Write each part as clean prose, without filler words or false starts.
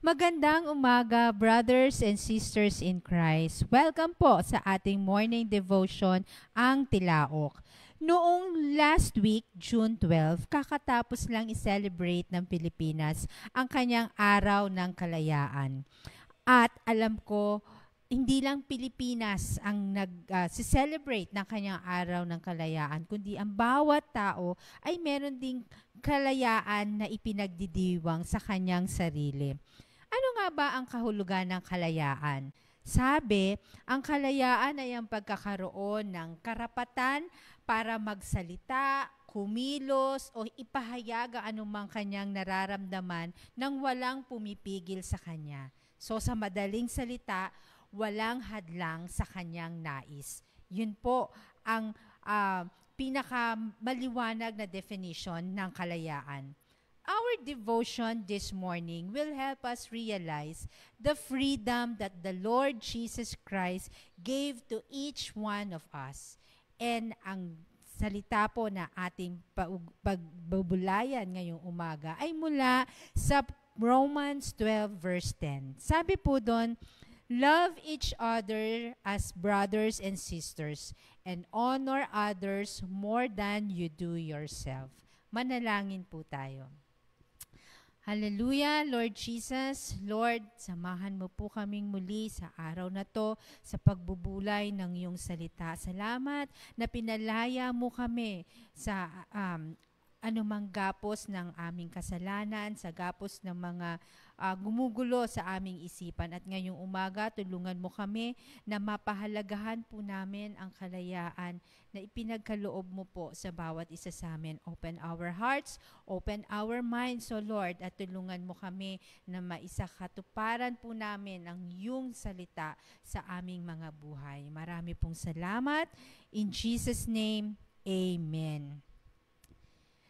Magandang umaga, brothers and sisters in Christ. Welcome po sa ating morning devotion, ang Tilaok. Noong last week, June 12, kakatapos lang i-celebrate ng Pilipinas ang kanyang araw ng kalayaan. At alam ko, hindi lang Pilipinas ang nag-celebrate ng kanyang araw ng kalayaan, kundi ang bawat tao ay meron ding kalayaan na ipinagdidiwang sa kanyang sarili. Ano nga ba ang kahulugan ng kalayaan? Sabi, ang kalayaan ay ang pagkakaroon ng karapatan para magsalita, kumilos o ipahayag ang anumang kanyang nararamdaman nang walang pumipigil sa kanya. So sa madaling salita, walang hadlang sa kanyang nais. Yun po ang pinakamaliwanag na definition ng kalayaan. Our devotion this morning will help us realize the freedom that the Lord Jesus Christ gave to each one of us. And ang salita po na ating pagbubulayan ngayong umaga ay mula sa Romans 12 verse 10. Sabi po doon, love each other as brothers and sisters and honor others more than you do yourself. Manalangin po tayo. Hallelujah, Lord Jesus. Lord, samahan mo po kaming muli sa araw na to sa pagbubulay ng iyong salita. Salamat na pinalaya mo kami sa anumang gapos ng aming kasalanan, sa gapos ng mga gumugulo sa aming isipan. At ngayong umaga, tulungan mo kami na mapahalagahan po namin ang kalayaan na ipinagkaloob mo po sa bawat isa sa amin. Open our hearts, open our minds, O Lord, at tulungan mo kami na maisakatuparan po namin ang iyong salita sa aming mga buhay. Marami pong salamat. In Jesus' name, Amen.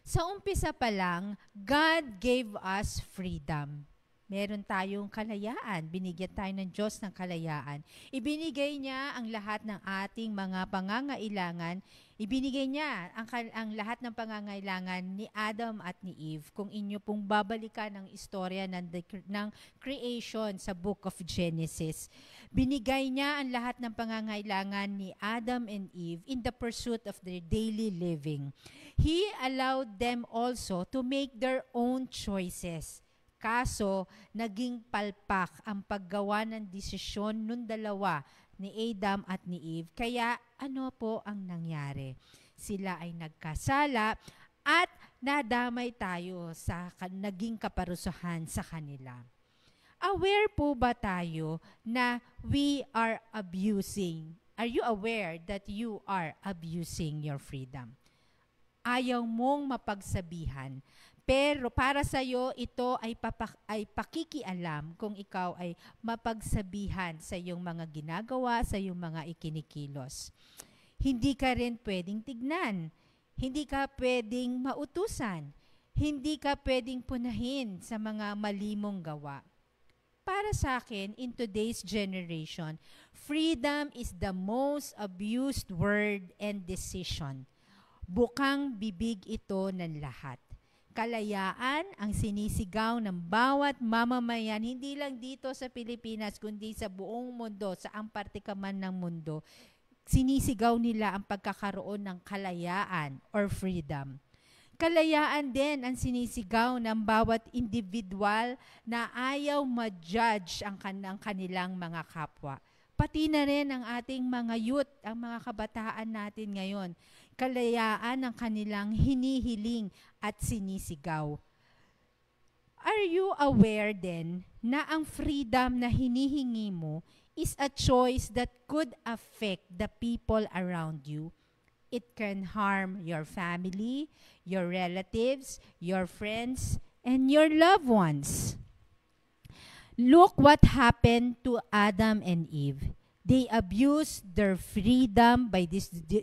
Sa umpisa pa lang, God gave us freedom. Meron tayong kalayaan. Binigyan tayo ng Diyos ng kalayaan. Ibinigay niya ang lahat ng ating mga pangangailangan. Ibinigay niya ang lahat ng pangangailangan ni Adam at ni Eve. Kung inyo pong babalikan ang istorya ng creation sa Book of Genesis. Binigay niya ang lahat ng pangangailangan ni Adam and Eve in the pursuit of their daily living. He allowed them also to make their own choices. Kaso, naging palpak ang paggawa ng desisyon nung dalawa, ni Adam at ni Eve. Kaya ano po ang nangyari? Sila ay nagkasala at nadamay tayo sa naging kaparusahan sa kanila. Aware po ba tayo na we are abusing? Are you aware that you are abusing your freedom? Ayaw mong mapagsabihan. Pero para sa iyo, ito ay pakikialam kung ikaw ay mapagsabihan sa iyong mga ginagawa, sa iyong mga ikinikilos. Hindi ka rin pwedeng tignan. Hindi ka pwedeng mautusan. Hindi ka pwedeng punahin sa mga mali mong gawa. Para sa akin, in today's generation, freedom is the most abused word and decision. Bukang bibig ito ng lahat. Kalayaan ang sinisigaw ng bawat mamamayan, hindi lang dito sa Pilipinas, kundi sa buong mundo, sa ang parte ka man ng mundo. Sinisigaw nila ang pagkakaroon ng kalayaan or freedom. Kalayaan din ang sinisigaw ng bawat individual na ayaw ma-judge ang kanilang mga kapwa. Pati na rin ang ating mga youth, ang mga kabataan natin ngayon. Kalayaan ang kanilang hinihiling at sinisigaw. Are you aware then na ang freedom na hinihingi mo is a choice that could affect the people around you? It can harm your family, your relatives, your friends, and your loved ones. Look what happened to Adam and Eve. They abused their freedom by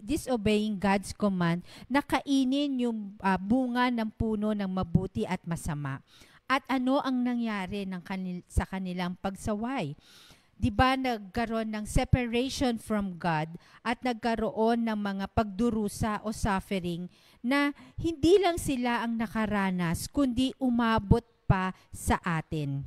disobeying God's command na kainin yung bunga ng puno ng mabuti at masama. At ano ang nangyari sa kanilang pagsaway? Diba nagkaroon ng separation from God at nagkaroon ng mga pagdurusa o suffering na hindi lang sila ang nakaranas kundi umabot pa sa atin.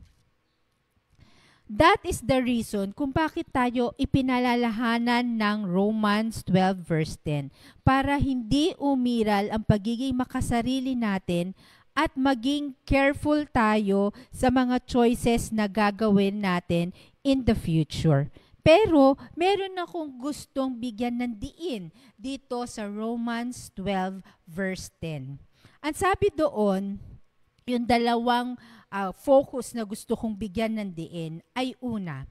That is the reason kung bakit tayo ipinalalahanan ng Romans 12 verse 10 para hindi umiral ang pagiging makasarili natin at maging careful tayo sa mga choices na gagawin natin in the future. Pero meron akong gustong bigyan ng diin dito sa Romans 12 verse 10. Ang sabi doon, yung dalawang focus na gusto kong bigyan ng diin ay una,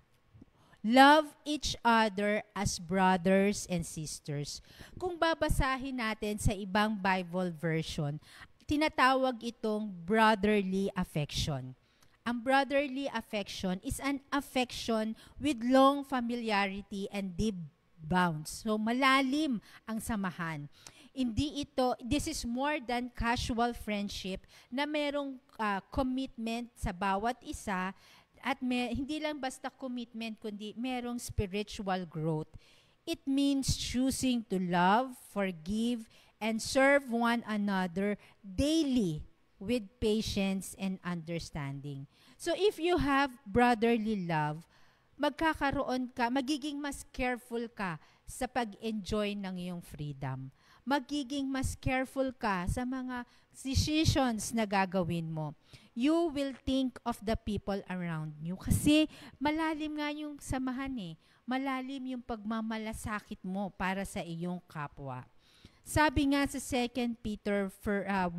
love each other as brothers and sisters. Kung babasahin natin sa ibang Bible version, tinatawag itong brotherly affection. Ang brotherly affection is an affection with long familiarity and deep bonds. So malalim ang samahan. This is more than casual friendship na merong commitment sa bawat isa at hindi lang basta commitment kundi merong spiritual growth. It means choosing to love, forgive, and serve one another daily with patience and understanding. So if you have brotherly love, magiging mas careful ka sa pag-enjoy ng iyong freedom. Magiging mas careful ka sa mga decisions na gagawin mo. You will think of the people around you. Kasi malalim nga yung samahan Malalim yung pagmamalasakit mo para sa iyong kapwa. Sabi nga sa 2 Peter 1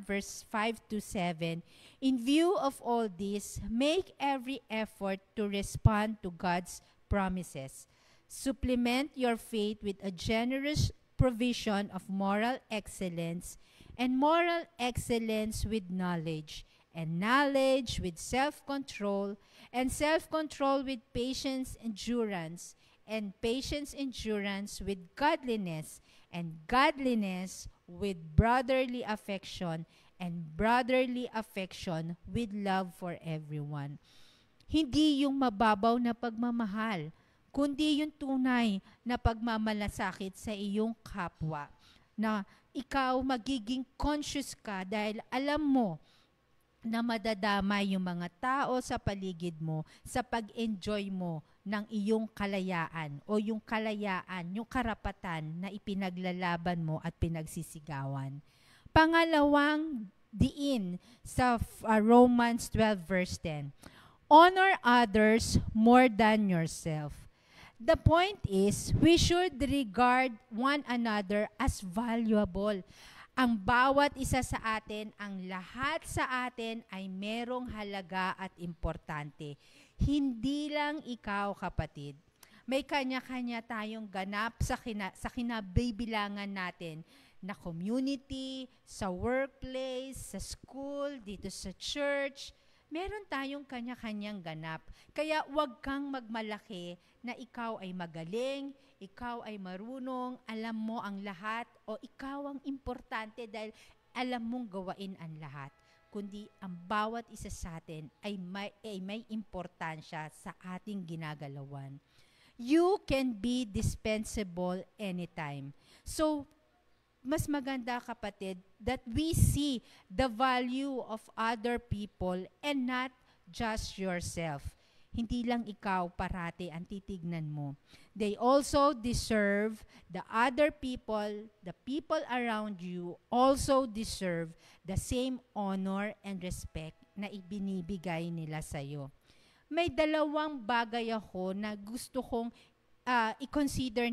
verse 5 to 7, in view of all this, make every effort to respond to God's promises. Supplement your faith with a generous provision of moral excellence, and moral excellence with knowledge, and knowledge with self-control, and self-control with patience endurance, and patience endurance with godliness, and godliness with brotherly affection, and brotherly affection with love for everyone. Hindi yung mababaw na pagmamahal, kundi yung tunay na pagmamalasakit sa iyong kapwa, na ikaw magiging conscious ka dahil alam mo na madadamay yung mga tao sa paligid mo sa pag-enjoy mo ng iyong kalayaan o yung kalayaan, yung karapatan na ipinaglalaban mo at pinagsisigawan. Pangalawang diin sa Romans 12 verse 10, honor others more than yourself. The point is, we should regard one another as valuable. Ang bawat isa sa atin, ang lahat sa atin ay merong halaga at importante. Hindi lang ikaw, kapatid. May kanya-kanya tayong ganap sa kinabibilangan natin na community, sa workplace, sa school, dito sa church. Meron tayong kanya-kanyang ganap. Kaya huwag kang magmalaki na ikaw ay magaling, ikaw ay marunong, alam mo ang lahat, o ikaw ang importante dahil alam mong gawain ang lahat. Kundi ang bawat isa sa atin ay may importansya sa ating ginagalawan. You can be dispensable anytime. So, mas maganda, kapatid, that we see the value of other people and not just yourself. Hindi lang ikaw parati ang titignan mo. They also deserve, the other people, the people around you also deserve the same honor and respect na ibinibigay nila sa'yo. May dalawang bagay ako na gusto kong i-consider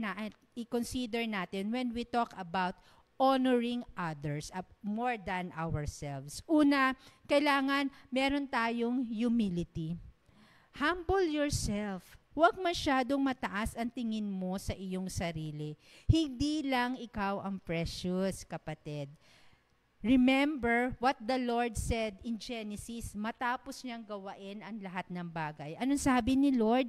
natin when we talk about honoring others more than ourselves. Una, kailangan meron tayong humility. Humble yourself. Huwag masyadong mataas ang tingin mo sa iyong sarili. Hindi lang ikaw ang precious, kapatid. Remember what the Lord said in Genesis, matapos niyang gawain ang lahat ng bagay. Anong sabi ni Lord?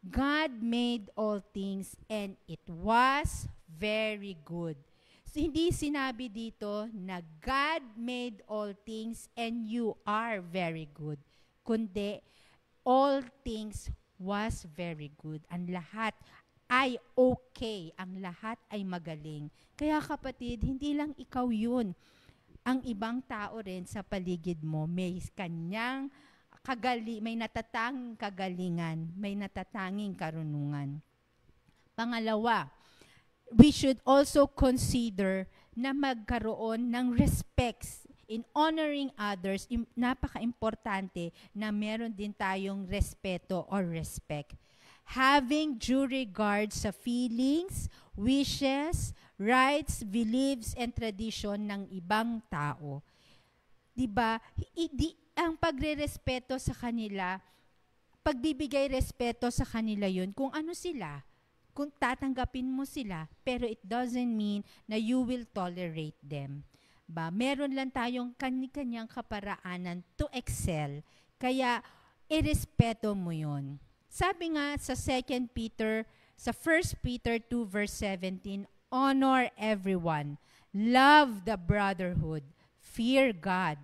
God made all things and it was very good. So, hindi sinabi dito na God made all things and you are very good. Kundi, all things was very good. Ang lahat ay okay. Ang lahat ay magaling. Kaya, kapatid, hindi lang ikaw yun. Ang ibang tao rin sa paligid mo may kanyang may natatanging kagalingan, may natatanging karunungan. Pangalawa, we should also consider na magkaroon ng respects in honoring others. Napaka-importante na meron din tayong respeto or respect. Having due regard sa feelings, wishes, rights, beliefs, and tradition ng ibang tao. Diba? Ang pagre-respeto sa kanila, pagbibigay respeto sa kanila yun, kung ano sila, kung tatanggapin mo sila, pero it doesn't mean na you will tolerate them. Ba? Meron lang tayong kanya-kanyang kaparaanan to excel, kaya irespeto mo yun. Sabi nga sa 1 Peter 2 verse 17, honor everyone, love the brotherhood, fear God,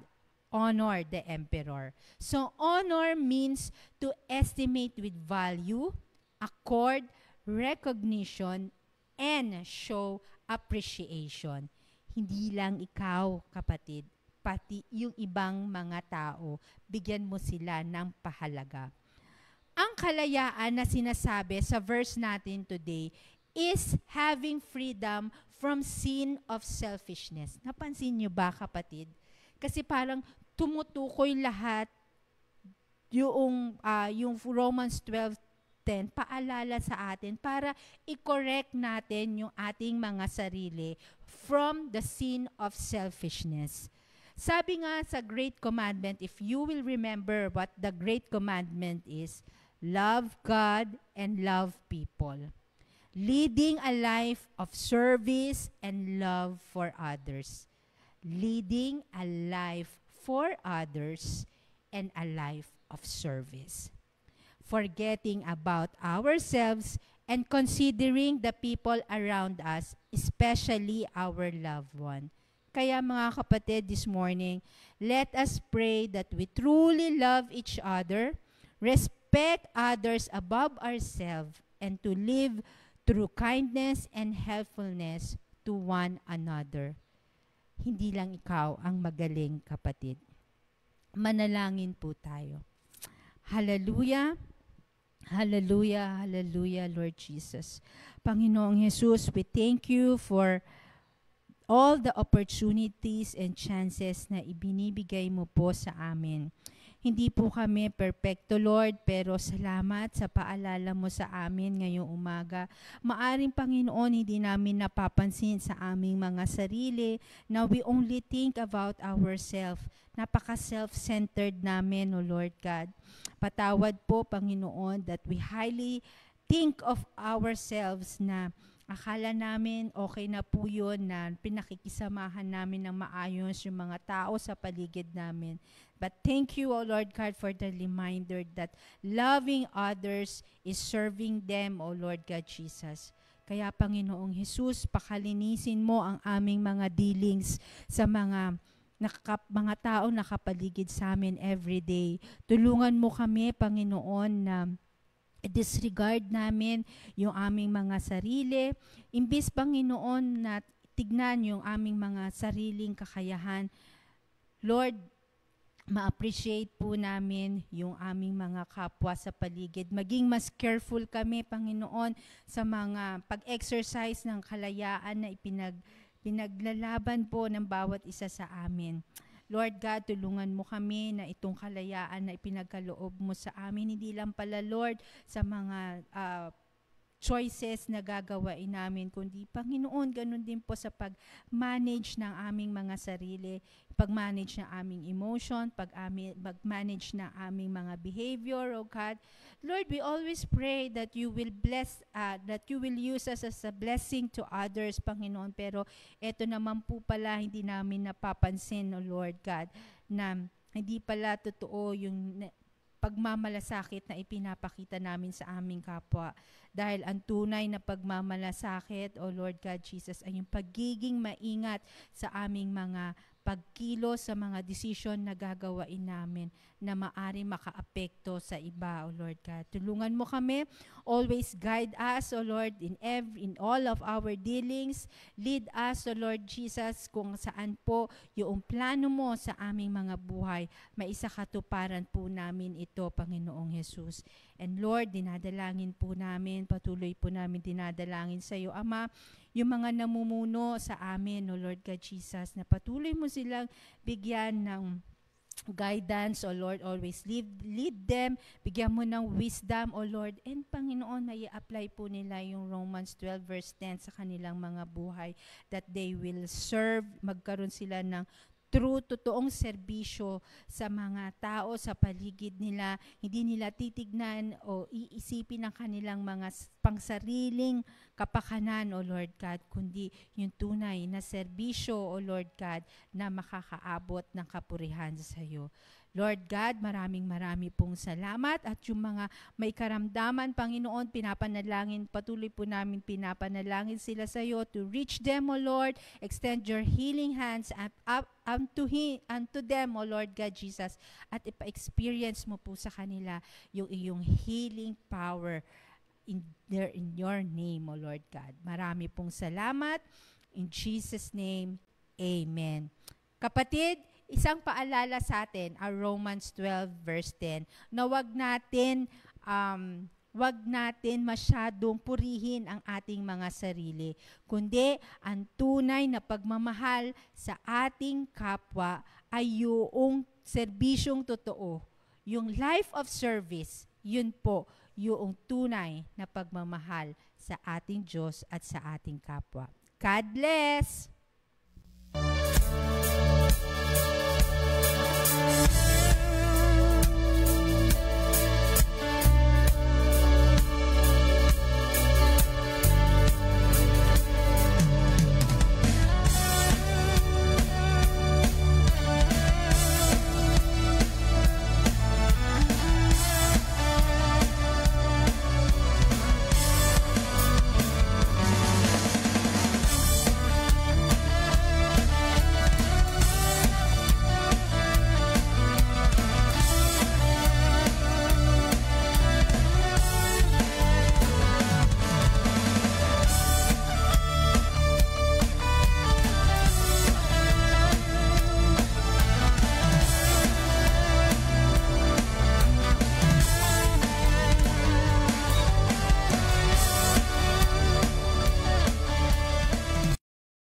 honor the emperor. So honor means to estimate with value, accord recognition, and show appreciation. Hindi lang ikaw, kapatid, pati yung ibang mga tao, bigyan mo sila ng pahalaga. Ang kalayaan na sinasabi sa verse natin today is having freedom from sin of selfishness. Napansin niyo ba, kapatid? Kasi parang tumutukoy lahat yung Romans 12:10, paalala sa atin para i-correct natin yung ating mga sarili from the sin of selfishness. Sabi nga sa Great Commandment, if you will remember what the Great Commandment is, love God and love people. Leading a life of service and love for others. Leading a life for others and a life of service. Forgetting about ourselves and considering the people around us, especially our loved one. Kaya mga kapatid, this morning, let us pray that we truly love each other, respect others above ourselves, and to live through kindness and helpfulness to one another. Hindi lang ikaw ang magaling, kapatid. Manalangin po tayo. Hallelujah. Hallelujah, hallelujah, Lord Jesus. Panginoong Jesus, we thank you for all the opportunities and chances na ibinibigay mo po sa amin. Hindi po kami perfecto, Lord, pero salamat sa paalala mo sa amin ngayong umaga. Maaring, Panginoon, hindi namin napapansin sa aming mga sarili na we only think about ourselves. Napaka-self-centered namin, O Lord God. Patawad po, Panginoon, that we highly think of ourselves na akala namin okay na po yun na pinakikisamahan namin ng maayos yung mga tao sa paligid namin. But thank you, O Lord God, for the reminder that loving others is serving them, O Lord God Jesus. Kaya, Panginoong Jesus, pakalinisin mo ang aming mga dealings sa mga tao nakapaligid sa amin every day. Tulungan mo kami, Panginoon, na disregard namin yung aming mga sarili. Imbis, Panginoon, na tignan yung aming mga sariling kakayahan, Lord, ma-appreciate po namin yung aming mga kapwa sa paligid. Maging mas careful kami, Panginoon, sa mga pag-exercise ng kalayaan na pinaglalaban po ng bawat isa sa amin. Lord God, tulungan mo kami na itong kalayaan na ipinagkaloob mo sa amin, hindi lang pala, Lord, sa mga choices na gagawain namin, kundi, Panginoon, ganun din po sa pag-manage ng aming mga sarili, pag-manage ng aming emotion, pag-manage ng aming mga behavior, oh God. Lord, we always pray that you will bless, that you will use us as a blessing to others, Panginoon. Pero eto naman po pala, hindi namin napapansin, oh Lord God, na hindi pala totoo yung pagmamalasakit na ipinapakita namin sa aming kapwa. Dahil ang tunay na pagmamalasakit, O Lord God Jesus, ay yung pagiging maingat sa aming mga pagkilos sa mga desisyon na gagawain namin na maari makaapekto sa iba, O Lord God. Tulungan mo kami, always guide us, O Lord, in all of our dealings. Lead us, O Lord Jesus, kung saan po yung plano mo sa aming mga buhay, maisakatuparan po namin ito, Panginoong Jesus. And Lord, dinadalangin po namin, patuloy po namin dinadalangin sa iyo, Ama, yung mga namumuno sa amin, O Lord God Jesus, na patuloy mo silang bigyan ng guidance, O Lord, always lead them, bigyan mo ng wisdom, O Lord, and Panginoon, na i-apply po nila yung Romans 12 verse 10 sa kanilang mga buhay, that they will serve, magkaroon sila ng true, totoong serbisyo sa mga tao sa paligid nila. Hindi nila titignan o iisipin ang kanilang mga pangsariling kapakanan, O Lord God, kundi yung tunay na serbisyo, O Lord God, na makakaabot ng kapurihan sa iyo. Lord God, maraming pong salamat, at yung mga may karamdaman, Panginoon, patuloy po namin pinapanalangin sila sa iyo to reach them, O Lord. Extend your healing hands up unto them, O Lord God Jesus, at ipa-experience mo po sa kanila yung iyong healing power in your name, O Lord God. Marami pong salamat. In Jesus' name, Amen. Kapatid, isang paalala sa atin, ang Romans 12 verse 10, na wag natin masyadong purihin ang ating mga sarili, kundi ang tunay na pagmamahal sa ating kapwa ay yung serbisyong totoo. Yung life of service, yun po yung tunay na pagmamahal sa ating Diyos at sa ating kapwa. God bless!